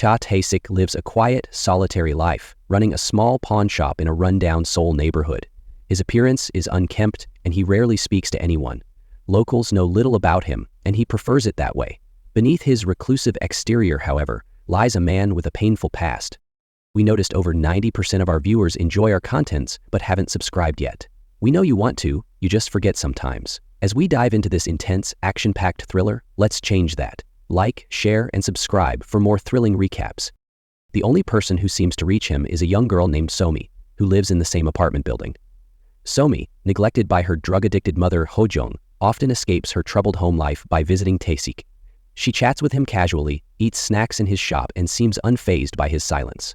Tae-sik lives a quiet, solitary life, running a small pawn shop in a rundown Seoul neighborhood. His appearance is unkempt, and he rarely speaks to anyone. Locals know little about him, and he prefers it that way. Beneath his reclusive exterior, however, lies a man with a painful past. We noticed over 90% of our viewers enjoy our contents but haven't subscribed yet. We know you want to, you just forget sometimes. As we dive into this intense, action-packed thriller, let's change that. Like, share, and subscribe for more thrilling recaps. The only person who seems to reach him is a young girl named Somi, who lives in the same apartment building. Somi, neglected by her drug-addicted mother Ho-jung, often escapes her troubled home life by visiting Tae-sik. She chats with him casually, eats snacks in his shop, and seems unfazed by his silence.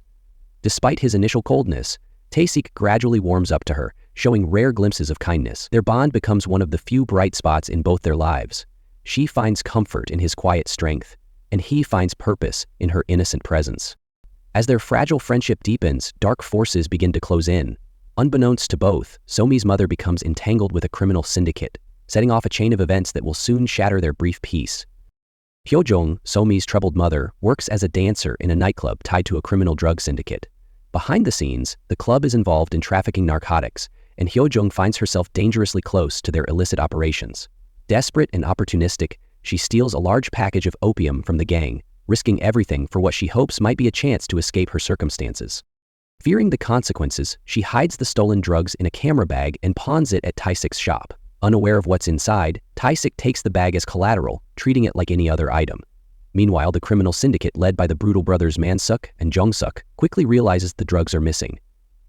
Despite his initial coldness, Tae-sik gradually warms up to her, showing rare glimpses of kindness. Their bond becomes one of the few bright spots in both their lives. She finds comfort in his quiet strength, and he finds purpose in her innocent presence. As their fragile friendship deepens, dark forces begin to close in. Unbeknownst to both, Somi's mother becomes entangled with a criminal syndicate, setting off a chain of events that will soon shatter their brief peace. Hyo-jung, Somi's troubled mother, works as a dancer in a nightclub tied to a criminal drug syndicate. Behind the scenes, the club is involved in trafficking narcotics, and Hyo-jung finds herself dangerously close to their illicit operations. Desperate and opportunistic, she steals a large package of opium from the gang, risking everything for what she hopes might be a chance to escape her circumstances. Fearing the consequences, she hides the stolen drugs in a camera bag and pawns it at Tae-sik's shop. Unaware of what's inside, Tae-sik takes the bag as collateral, treating it like any other item. Meanwhile, the criminal syndicate led by the brutal brothers Man-suk and Jung-suk quickly realizes the drugs are missing.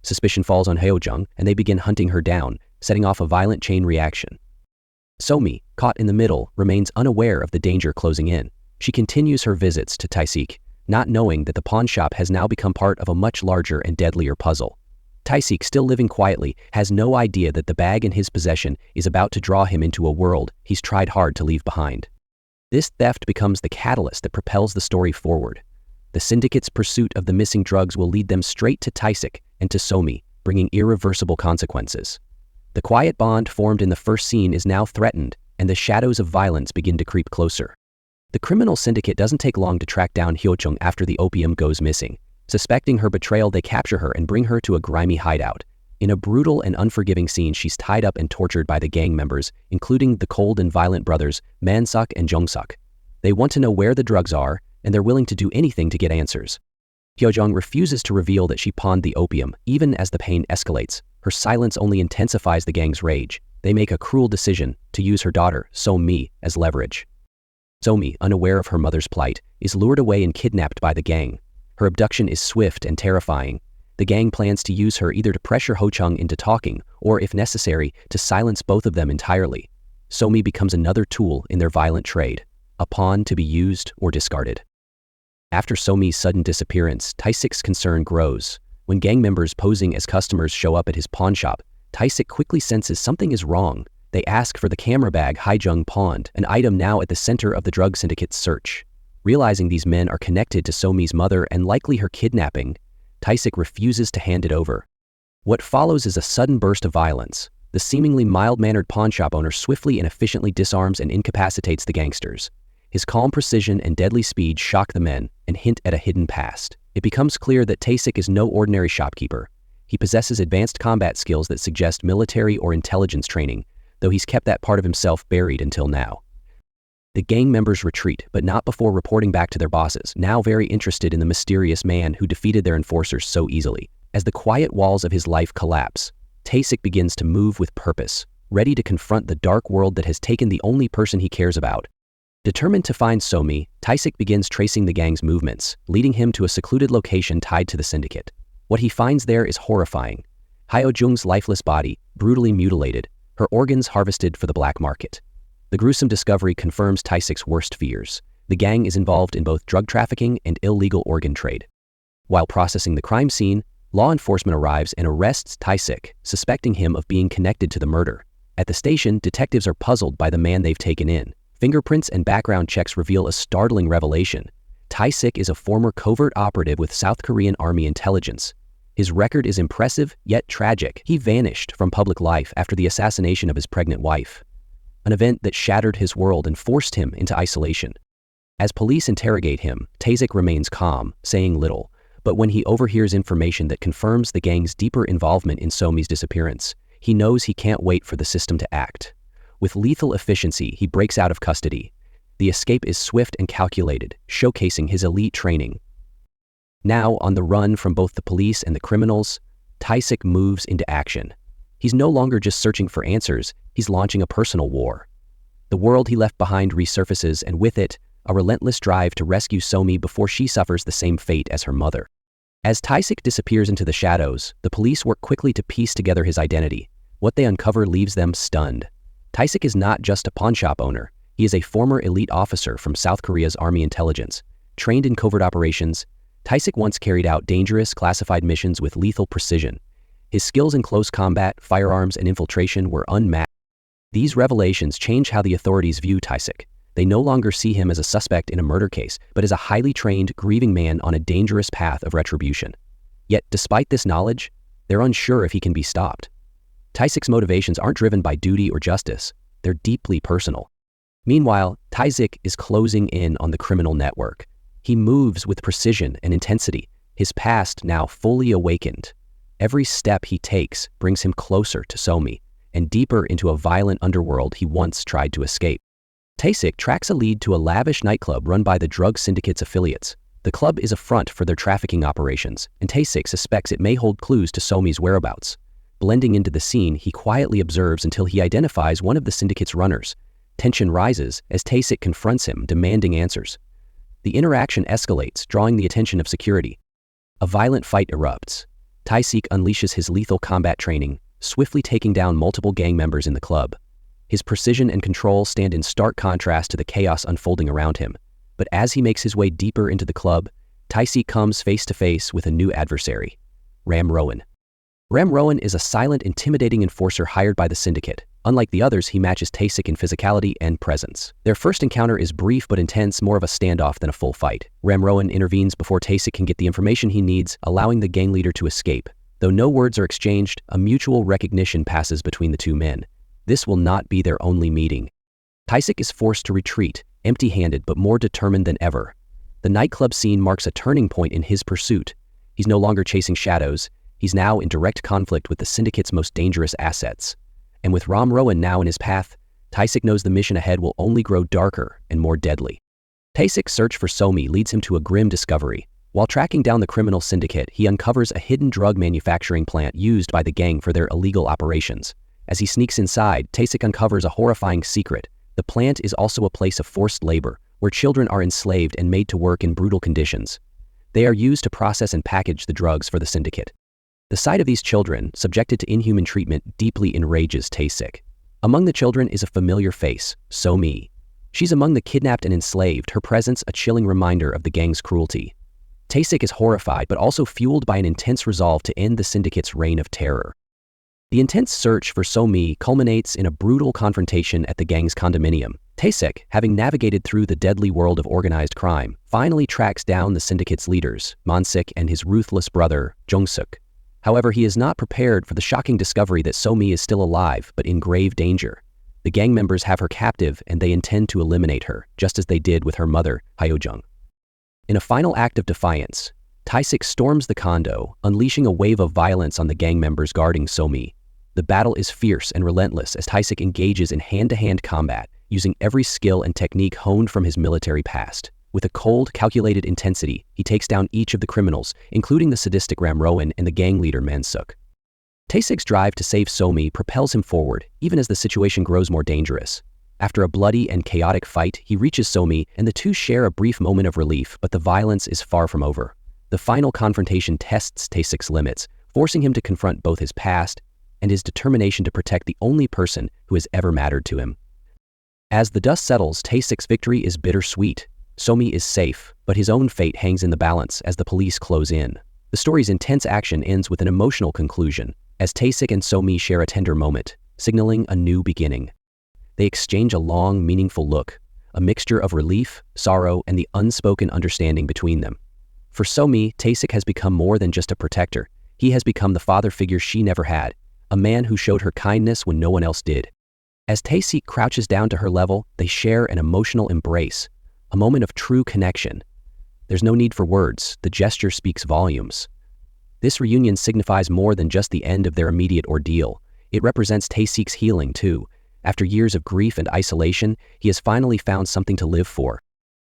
Suspicion falls on Hyo-jung, and they begin hunting her down, setting off a violent chain reaction. Somi, caught in the middle, remains unaware of the danger closing in. She continues her visits to Tae-sik, not knowing that the pawn shop has now become part of a much larger and deadlier puzzle. Tae-sik, still living quietly, has no idea that the bag in his possession is about to draw him into a world he's tried hard to leave behind. This theft becomes the catalyst that propels the story forward. The syndicate's pursuit of the missing drugs will lead them straight to Tae-sik and to Somi, bringing irreversible consequences. The quiet bond formed in the first scene is now threatened, and the shadows of violence begin to creep closer. The criminal syndicate doesn't take long to track down Hyo-jung after the opium goes missing. Suspecting her betrayal, they capture her and bring her to a grimy hideout. In a brutal and unforgiving scene, she's tied up and tortured by the gang members, including the cold and violent brothers Man-suk and Jung-suk. They want to know where the drugs are, and they're willing to do anything to get answers. Hyo-jung refuses to reveal that she pawned the opium, even as the pain escalates. Her silence only intensifies the gang's rage. They make a cruel decision to use her daughter, Somi, as leverage. Somi, unaware of her mother's plight, is lured away and kidnapped by the gang. Her abduction is swift and terrifying. The gang plans to use her either to pressure Ho-jung into talking, or if necessary, to silence both of them entirely. Somi becomes another tool in their violent trade, a pawn to be used or discarded. After Somi's sudden disappearance, Tae-sik's concern grows. When gang members posing as customers show up at his pawn shop, Tae-sik quickly senses something is wrong. They ask for the camera bag Hyo-jung pawned, an item now at the center of the drug syndicate's search. Realizing these men are connected to Somi's mother and likely her kidnapping, Tae-sik refuses to hand it over. What follows is a sudden burst of violence. The seemingly mild-mannered pawnshop owner swiftly and efficiently disarms and incapacitates the gangsters. His calm precision and deadly speed shock the men and hint at a hidden past. It becomes clear that Tae-sik is no ordinary shopkeeper. He possesses advanced combat skills that suggest military or intelligence training, though he's kept that part of himself buried until now. The gang members retreat, but not before reporting back to their bosses, now very interested in the mysterious man who defeated their enforcers so easily. As the quiet walls of his life collapse, Tae-sik begins to move with purpose, ready to confront the dark world that has taken the only person he cares about. Determined to find Somi, Tae-sik begins tracing the gang's movements, leading him to a secluded location tied to the syndicate. What he finds there is horrifying. Hyo-jung's lifeless body, brutally mutilated, her organs harvested for the black market. The gruesome discovery confirms Tae-sik's worst fears. The gang is involved in both drug trafficking and illegal organ trade. While processing the crime scene, law enforcement arrives and arrests Tae-sik, suspecting him of being connected to the murder. At the station, detectives are puzzled by the man they've taken in. Fingerprints and background checks reveal a startling revelation. Tae-sik is a former covert operative with South Korean Army intelligence. His record is impressive, yet tragic. He vanished from public life after the assassination of his pregnant wife, an event that shattered his world and forced him into isolation. As police interrogate him, Tazik remains calm, saying little, but when he overhears information that confirms the gang's deeper involvement in Somi's disappearance, he knows he can't wait for the system to act. With lethal efficiency, he breaks out of custody. The escape is swift and calculated, showcasing his elite training. Now, on the run from both the police and the criminals, Tazik moves into action. He's no longer just searching for answers, he's launching a personal war. The world he left behind resurfaces, and with it, a relentless drive to rescue Somi before she suffers the same fate as her mother. As Tazik disappears into the shadows, the police work quickly to piece together his identity. What they uncover leaves them stunned. Tazik is not just a pawnshop owner, he is a former elite officer from South Korea's army intelligence. Trained in covert operations, Tazik once carried out dangerous, classified missions with lethal precision. His skills in close combat, firearms, and infiltration were unmatched. These revelations change how the authorities view Tazik. They no longer see him as a suspect in a murder case, but as a highly trained, grieving man on a dangerous path of retribution. Yet, despite this knowledge, they're unsure if he can be stopped. Tazik's motivations aren't driven by duty or justice, they're deeply personal. Meanwhile, Tazik is closing in on the criminal network. He moves with precision and intensity, his past now fully awakened. Every step he takes brings him closer to Somi, and deeper into a violent underworld he once tried to escape. Tazik tracks a lead to a lavish nightclub run by the drug syndicate's affiliates. The club is a front for their trafficking operations, and Tazik suspects it may hold clues to Somi's whereabouts. Blending into the scene, he quietly observes until he identifies one of the syndicate's runners. Tension rises as Tazik confronts him, demanding answers. The interaction escalates, drawing the attention of security. A violent fight erupts. Tazik unleashes his lethal combat training, swiftly taking down multiple gang members in the club. His precision and control stand in stark contrast to the chaos unfolding around him. But as he makes his way deeper into the club, Tazik comes face to face with a new adversary, Ram Rowan. Ram Rowan is a silent, intimidating enforcer hired by the Syndicate. Unlike the others, he matches Tazik in physicality and presence. Their first encounter is brief but intense, more of a standoff than a full fight. Ram Rowan intervenes before Tazik can get the information he needs, allowing the gang leader to escape. Though no words are exchanged, a mutual recognition passes between the two men. This will not be their only meeting. Tazik is forced to retreat, empty-handed but more determined than ever. The nightclub scene marks a turning point in his pursuit. He's no longer chasing shadows, he's now in direct conflict with the Syndicate's most dangerous assets. And with Ram Rowan now in his path, Tazik knows the mission ahead will only grow darker and more deadly. Tazik's search for Somi leads him to a grim discovery. While tracking down the criminal syndicate, he uncovers a hidden drug manufacturing plant used by the gang for their illegal operations. As he sneaks inside, Tazik uncovers a horrifying secret. The plant is also a place of forced labor, where children are enslaved and made to work in brutal conditions. They are used to process and package the drugs for the syndicate. The sight of these children, subjected to inhuman treatment, deeply enrages Tazik. Among the children is a familiar face, Somi. She's among the kidnapped and enslaved, her presence a chilling reminder of the gang's cruelty. Tazik is horrified but also fueled by an intense resolve to end the syndicate's reign of terror. The intense search for Somi culminates in a brutal confrontation at the gang's condominium. Tazik, having navigated through the deadly world of organized crime, finally tracks down the syndicate's leaders, Monsik and his ruthless brother, Jongsuk. However, he is not prepared for the shocking discovery that Somi is still alive but in grave danger. The gang members have her captive and they intend to eliminate her, just as they did with her mother, Hyojung. In a final act of defiance, Tazik storms the condo, unleashing a wave of violence on the gang members guarding Somi. The battle is fierce and relentless as Tazik engages in hand-to-hand combat, using every skill and technique honed from his military past. With a cold, calculated intensity, he takes down each of the criminals, including the sadistic Ram Rowan and the gang leader Mansuk. Tazik's drive to save Somi propels him forward, even as the situation grows more dangerous. After a bloody and chaotic fight, he reaches Somi, and the two share a brief moment of relief, but the violence is far from over. The final confrontation tests Tazik's limits, forcing him to confront both his past and his determination to protect the only person who has ever mattered to him. As the dust settles, Tazik's victory is bittersweet. Somi is safe, but his own fate hangs in the balance as the police close in. The story's intense action ends with an emotional conclusion, as Tazik and Somi share a tender moment, signaling a new beginning. They exchange a long, meaningful look, a mixture of relief, sorrow, and the unspoken understanding between them. For Somi, Tazik has become more than just a protector. He has become the father figure she never had, a man who showed her kindness when no one else did. As Tazik crouches down to her level, they share an emotional embrace. a moment of true connection. There's no need for words, the gesture speaks volumes. This reunion signifies more than just the end of their immediate ordeal. It represents Tae-sik's healing, too. After years of grief and isolation, he has finally found something to live for.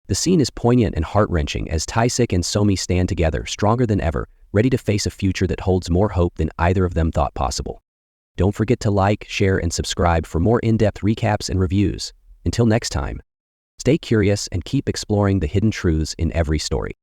The scene is poignant and heart-wrenching as Tae-sik and Somi stand together, stronger than ever, ready to face a future that holds more hope than either of them thought possible. Don't forget to like, share, and subscribe for more in-depth recaps and reviews. Until next time, stay curious and keep exploring the hidden truths in every story.